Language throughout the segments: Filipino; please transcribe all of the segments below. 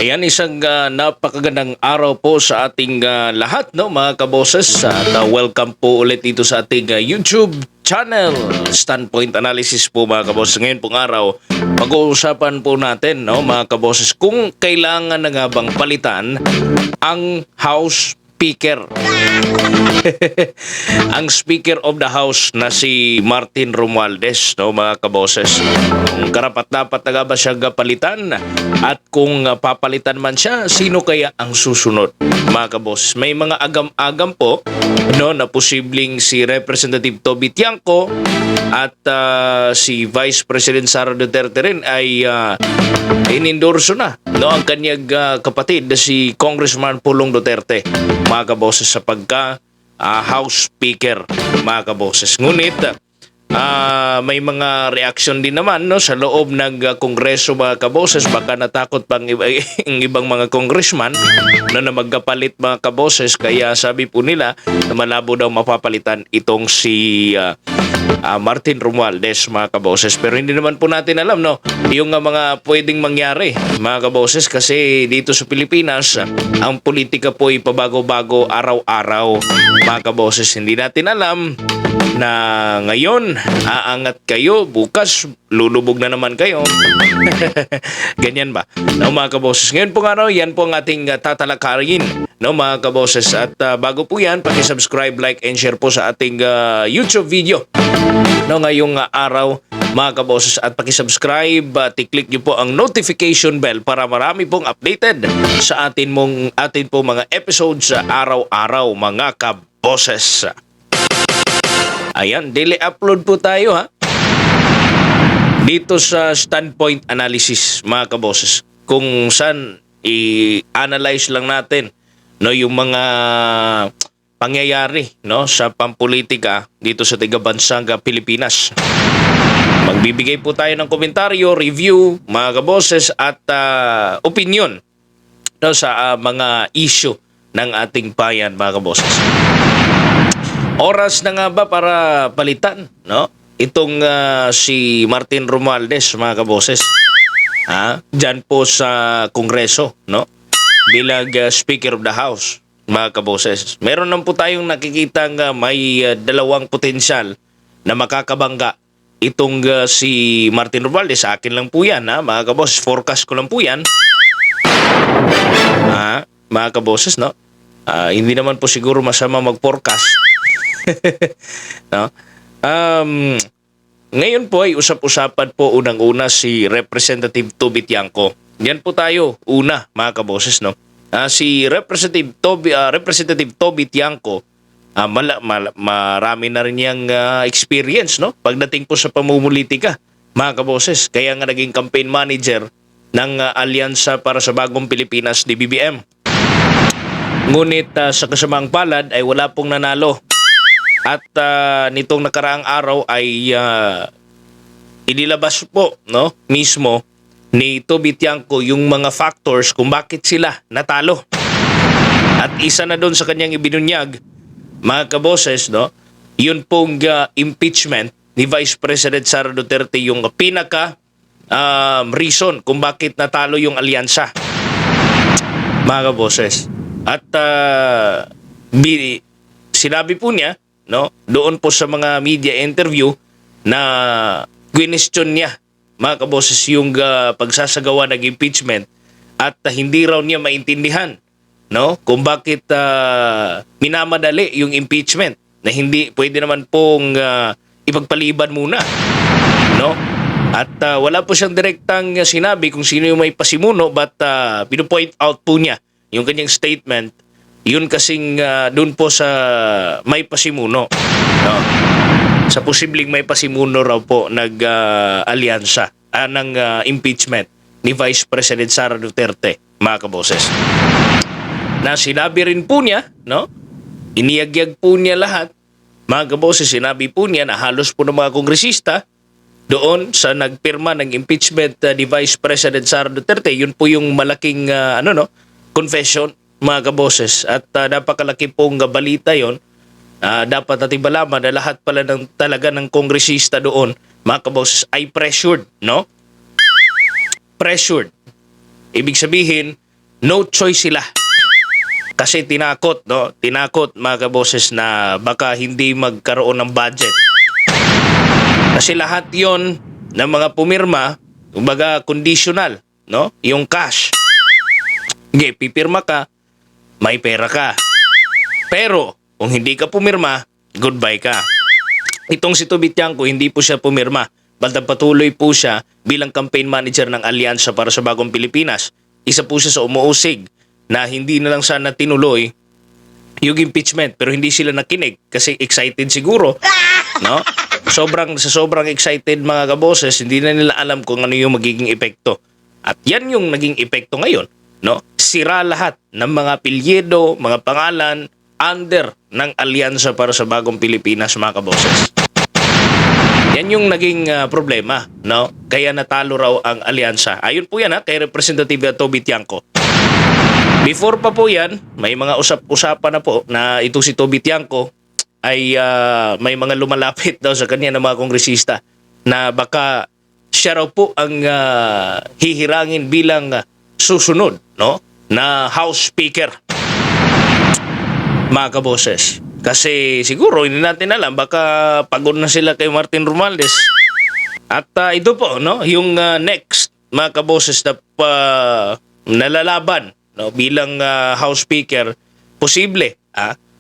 Ayan, isang napakagandang araw po sa ating lahat, no, mga kaboses. At welcome po ulit dito sa ating YouTube channel, Standpoint Analysis po, mga kaboses. Ngayon pong araw, pag-uusapan po natin, no, mga kaboses, kung kailangan na nga bang palitan ang House Speaker. Ang Speaker of the House na si Martin Romualdez, no, mga kaboses. Kung karapat-dapat na ba siya palitan at kung papalitan man siya, sino kaya ang susunod, mga kaboses? May mga agam-agam po, no, na posibleng si Representative Toby Tiangco at si Vice President Sara Duterte rin ay inendorso na, no, ang kanyang kapatid na si Congressman Pulong Duterte, mga kaboses, sa pagka House Speaker, mga kaboses. Ngunit may mga reaksyon din naman, no, sa loob ng Kongreso, mga kaboses. Baka natakot pang ibang mga congressman, no, na magkapalit, mga kaboses. Kaya sabi po nila na malabo daw mapapalitan itong si Martin Romualdez, mga kaboses. Pero hindi naman po natin alam, no, yung mga pwedeng mangyari, mga kaboses, kasi dito sa Pilipinas ang politika po ay pabago-bago araw-araw, mga kaboses. Hindi natin alam na ngayon aangat kayo, bukas lulubog na naman kayo. Ganyan ba, no, mga kaboses? Ngayon po nga, no, yan po ang ating tatalakayin, no, mga kaboses. At bago po yan, paki-subscribe, like, and share po sa ating YouTube video, no, ngayong araw, mga kaboses. At paki-subscribe, i-click nyo po ang notification bell para marami pong updated sa atin po mga episodes sa araw-araw, mga kaboses. Ayan, daily upload po tayo, ha, dito sa Standpoint Analysis, mga kaboses, kung saan i-analyze lang natin, no, yung mga pangyayari, no, sa pampolitika dito sa tigabansang Pilipinas. Magbibigay po tayo ng komentaryo, review, mga kaboses, at opinion, no, sa mga issue ng ating bayan, mga kaboses. Oras na nga ba para palitan, no, itong si Martin Romualdez, mga kaboses, dyan po sa Kongreso, no, bilang Speaker of the House, mga kaboses. Meron lang po tayong nakikitang may dalawang potensyal na makakabangga itong si Martin Romualdez. Sa akin lang po yan, mga kaboses. Forecast ko lang po yan, mga kaboses, no. Hindi naman po siguro masama mag-forecast. No? Ngayon po ay usap-usapan po unang-una si Representative Toby Tiangco. Yan po tayo una, mga kaboses, no. Si Representative Toby Tiangco, marami na rin niyang experience, no, pagdating po sa pamumulitika, mga kaboses. Kaya nga naging campaign manager ng Alyansa para sa Bagong Pilipinas, DBBM. Ngunit sa kasamang palad ay wala pong nanalo. At nitong nakaraang araw ay inilabas po, no, mismo ni Toby Tiangco yung mga factors kung bakit sila natalo. At isa na doon sa kanyang ibinunyag, mga kaboses, no, yun pong impeachment ni Vice President Sara Duterte, yung pinaka reason kung bakit natalo yung alyansa, mga kaboses. At sinabi po niya, no, doon po sa mga media interview na question niya, mga kaboses, yung pagsasagawa ng impeachment at hindi raw niya maintindihan, no, kung bakit minamadali yung impeachment, na hindi pwede naman pong ipagpaliban muna, no. At wala po siyang direktang sinabi kung sino yung may pasimuno, but pino-point out po niya yung kanyang statement. Yun kasing doon po sa may pasimuno, no? Sa posibleng may pasimuno raw po nag-alyansa ng impeachment ni Vice President Sara Duterte, mga kaboses. Na sinabi rin po niya, no? Iniyagyag po niya lahat, mga kaboses. Sinabi po niya na halos po ng mga kongresista doon sa nagpirma ng impeachment ni Vice President Sara Duterte, yun po yung malaking confession, mga kaboses. At napakalaki pong balita yon. Dapat natin malaman na lahat pala talaga ng kongresista doon, mga kaboses, ay pressured, no? Pressured. Ibig sabihin, no choice sila. Kasi tinakot, no? Tinakot mga kaboses na baka hindi magkaroon ng budget. Kasi lahat 'yon ng mga pumirma, kumbaga conditional, no? Yung cash. Okay, pipirma ka, may pera ka. Pero kung hindi ka pumirma, goodbye ka. Itong si Tobitianco, hindi po siya pumirma. Baldang patuloy po siya bilang campaign manager ng Alyansa para sa Bagong Pilipinas. Isa po siya sa umuusig na hindi na lang sana tinuloy yung impeachment, pero hindi sila nakinig kasi excited siguro, no? Sobrang excited mga kaboses, hindi na nila alam kung ano yung magiging epekto. At yan yung naging epekto ngayon, no? Sira lahat ng mga apelyido, mga pangalan under ng Alyansa para sa Bagong Pilipinas mga kaboses. Yan yung naging problema, no? Kaya natalo raw ang alyansa. Ayun po yan kay Representative Tobitianco. Before pa po yan, may mga usap-usapan na po na ito si Tobitianco ay may mga lumalapit daw sa kanya ng mga kongresista na baka siya raw po ang hihirangin bilang susunod, no? Na House Speaker. Mga kaboses. Kasi siguro hindi natin alam, baka pagod na sila kay Martin Romualdez. At ito po, no, yung next mga kaboses na nalalaban, no, bilang House Speaker, posible.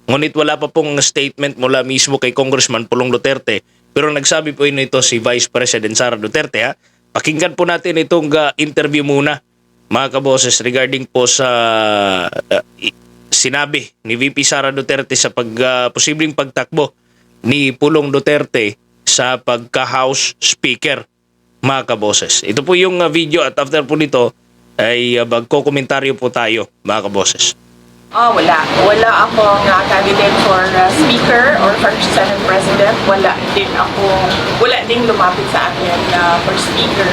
Ngunit wala pa pong statement mula mismo kay Congressman Pulong Duterte. Pero nagsabi po ito si Vice President Sara Duterte. Pakinggan po natin itong interview muna, mga kaboses, regarding po sa sinabi ni VP Sara Duterte sa posibleng pagtakbo ni Pulong Duterte sa pagka-House Speaker, mga kaboses. Ito po yung video at after po nito ay magkokomentaryo po tayo, mga kaboses. Wala akong candidate for Speaker or for Senate President. Wala ding lumapit sa akin for Speaker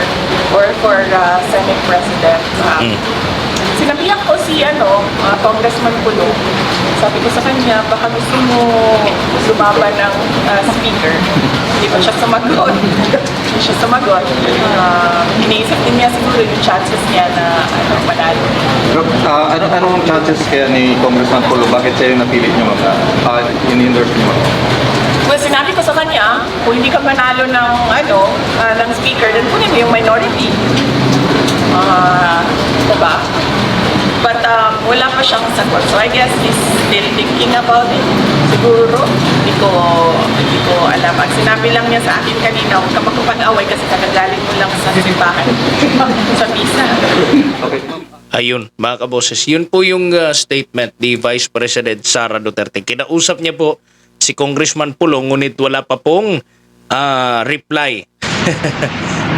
or for Senate President. Sinabihan ko si Congressman Pulong. Sabi ko sa kanya, baka gusto mo lumaban ng Speaker. Hindi pa siya sumagot. Iniisip din niya siguro yung chances niya na manalo. Anong chances kaya ni Congressman Pulong? Bakit siya yung napili niyo in-endorse niyo? Well, sinabi ko sa kanya, kung hindi ka manalo ng Speaker, then kunin mo yung minority. Diba? But wala pa siyang sagot. So I guess he's still thinking about it. Siguro, hindi ko alam. Ang sinabi lang niya sa akin kanina, huwag ka magkapag-away kasi kakagaling mo lang sa simbahan. Sa misa. Okay. Ayun, mga kaboses. Yun po yung statement ni Vice President Sara Duterte. Kinausap niya po si Congressman Pulong, ngunit wala pa pong reply.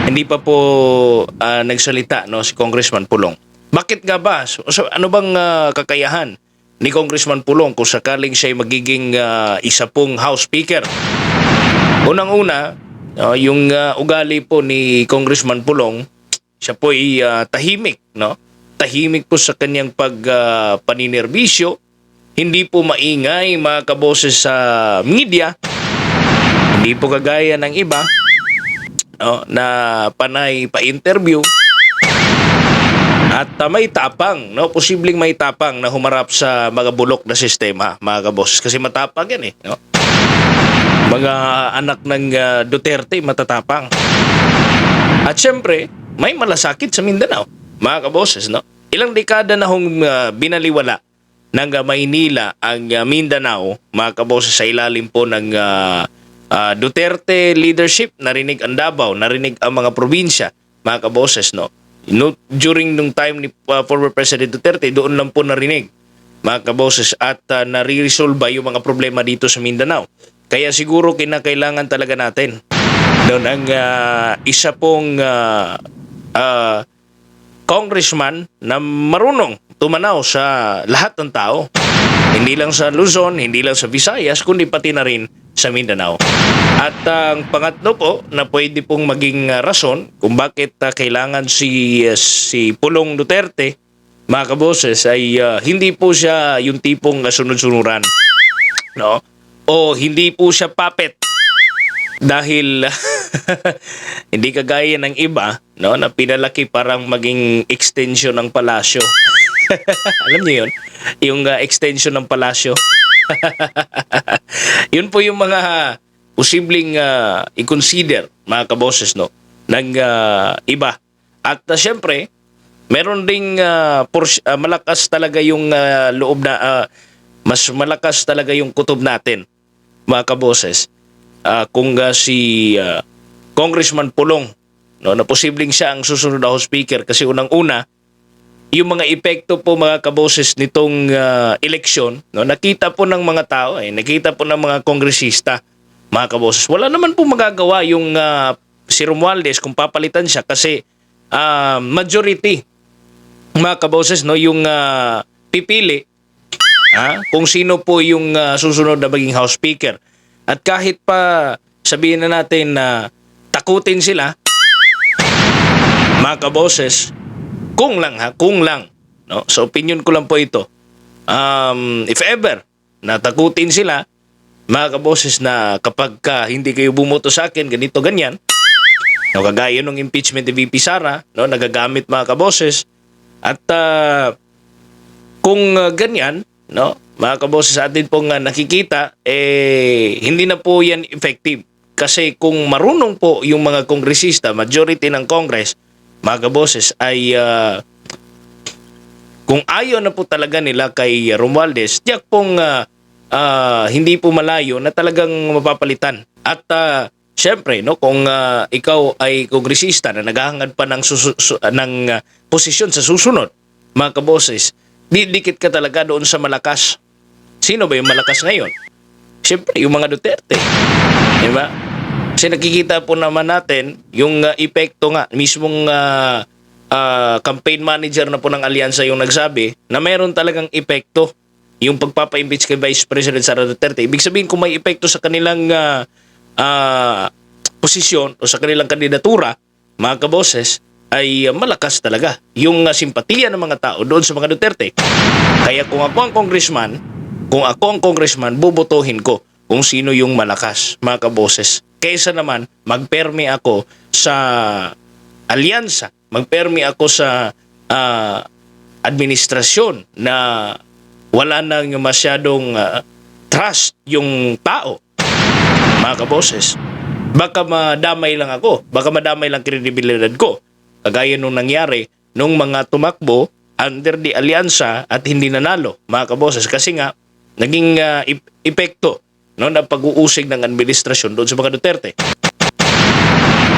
Hindi pa po nagsalita, no, si Congressman Pulong. Bakit nga ba? So, ano bang kakayahan ni Congressman Pulong kung sakaling siya ay magiging isa pong House Speaker? Unang-una, yung ugali po ni Congressman Pulong, siya po ay tahimik, no? Tahimik po sa kanyang pagpaninerbisyo. Hindi po maingay mga kaboses sa media. Hindi po kagaya ng iba, no, na panay pa-interview. At may tapang, no? Posibleng may tapang na humarap sa mga bulok na sistema, mga kaboses. Kasi matapang yan no? Mga anak ng Duterte, matatapang. At syempre, may malasakit sa Mindanao, mga kaboses, no? Ilang dekada na binaliwala ng Maynila ang Mindanao, mga kaboses, sa ilalim po ng Duterte leadership. Narinig ang Davao, narinig ang mga probinsya, mga kaboses, no? During nung time ni former President Duterte, doon lang po narinig, mga kaboses, at nare-resolve yung mga problema dito sa Mindanao. Kaya siguro kinakailangan talaga natin doon ang isa pong congressman na marunong tumanaw sa lahat ng tao. Hindi lang sa Luzon, hindi lang sa Visayas, kundi pati na rin sa Mindanao. At ang pangatlo po na pwede pong maging rason kung bakit kailangan si Pulong Duterte, mga kaboses, ay hindi po siya yung tipong sunod-sunuran, no? O hindi po siya puppet dahil hindi kagaya ng iba, no, na pinalaki parang maging extension ng palasyo. Alam niyo yun? Yung extension ng palasyo. Yun po yung mga posibleng i-consider, mga kaboses, no? Ng iba. At syempre, meron ding malakas talaga yung loob na, mas malakas talaga yung kutob natin, mga kaboses. Kung si Congressman Pulong, no, na posibleng siya ang susunod na House Speaker kasi unang-una, yung mga epekto po mga kaboses nitong eleksyon, no, nakita po ng mga tao, nakita po ng mga kongresista, mga kaboses. Wala naman po magagawa yung si Romualdez kung papalitan siya kasi majority, mga kaboses, no, yung pipili kung sino po yung susunod na maging House Speaker. At kahit pa sabihin na natin na takutin sila, mga kaboses, kung lang, no? Sa opinion ko lang po ito. If ever natakutin sila, mga kaboses, na kapag hindi kayo bumoto sa akin, ganito, ganyan, no, kagaya ng impeachment ni VP Sara, no, nagagamit, mga kaboses, at kung ganyan, no, mga kaboses, sa atin pong nakikita, hindi na po yan effective. Kasi kung marunong po yung mga kongresista, majority ng Congress, mga kaboses, ay kung ayaw na po talaga nila kay Romualdez, tiyak pong hindi po malayo na talagang mapapalitan. At syempre, no, kung ikaw ay kongresista na naghahangad pa ng posisyon sa susunod, mga kaboses, didikit ka talaga doon sa malakas. Sino ba yung malakas ngayon? Syempre, yung mga Duterte. Diba? Kasi nakikita po naman natin yung epekto nga, mismong campaign manager na po ng alyansa yung nagsabi na mayroon talagang epekto yung pagpapa-impeach kay Vice President Sara Duterte. Ibig sabihin, kung may epekto sa kanilang posisyon o sa kanilang kandidatura, mga kaboses, ay malakas talaga yung simpatiya ng mga tao doon sa mga Duterte. Kaya kung ako ang congressman, bubotohin ko kung sino yung malakas, mga kaboses. Kaysa naman magpermi ako sa alyansa, magpermi ako sa administrasyon na wala nang masyadong trust yung tao, mga kaboses. Baka madamay lang ako, baka madamay lang kredibilidad ko. Kagaya nung nangyari nung mga tumakbo under the alyansa at hindi nanalo, mga kaboses, kasi nga naging epekto, no, na pag-uusig ng administrasyon doon sa mga Duterte.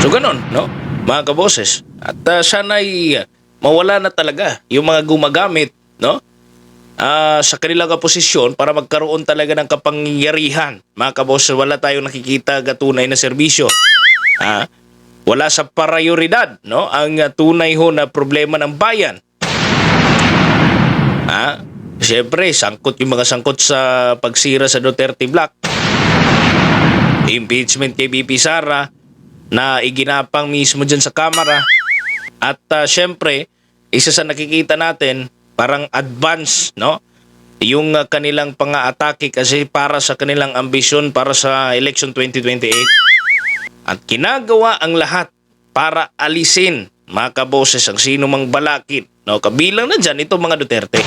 So ganun, no, mga kaboses. At sana'y mawala na talaga yung mga gumagamit, no, sa kanilang posisyon para magkaroon talaga ng kapangyarihan. Mga kaboses, wala tayong nakikita tunay na serbisyo. Wala sa prioridad, no, ang tunay ho na problema ng bayan. Siyempre, sangkot yung mga sangkot sa pagsira sa Duterte Black. Impeachment kay VP Sara na iginapang mismo dyan sa Kamara. At siyempre, isa sa nakikita natin, parang advance, no, yung kanilang pang-aatake kasi para sa kanilang ambisyon para sa election 2028. At ginagawa ang lahat para alisin, mga kaboses, ang sino mang balakid, no, kabilang na dyan itong mga Duterte.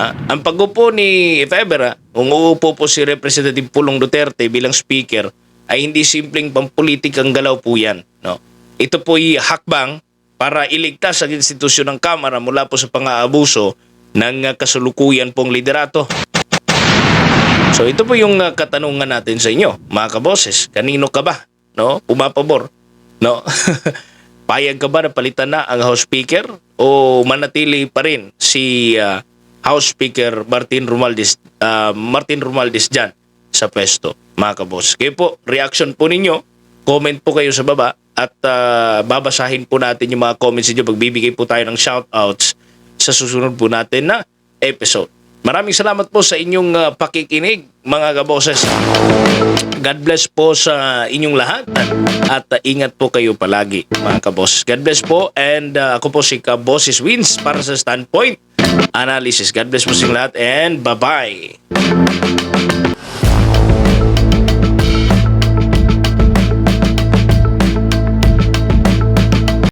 Ang pag-upo ni Febera, kung uupo po si Representative Pulong Duterte bilang speaker, ay hindi simpleng pampolitikang galaw po yan, no? Ito po ay hakbang para iligtas ang institusyon ng Kamara mula po sa pang-aabuso ng kasulukuyan pong liderato. So ito po yung katanungan natin sa inyo, mga kaboses. Kanino ka ba, no, pumapabor, no? Payag ka ba na palitan na ang House Speaker o manatili pa rin si House Speaker Martin Romualdez dyan sa pwesto, mga kaboses? Kaya po, reaction po ninyo, comment po kayo sa baba at babasahin po natin yung mga comments niyo. Magbibigay po tayo ng shoutouts sa susunod po natin na episode. Maraming salamat po sa inyong pakikinig, mga kaboses. God bless po sa inyong lahat at ingat po kayo palagi, mga kaboses. God bless po, and ako po si Kaboses Wins para sa Standpoint Analysis. God bless po sa inyong lahat and bye-bye.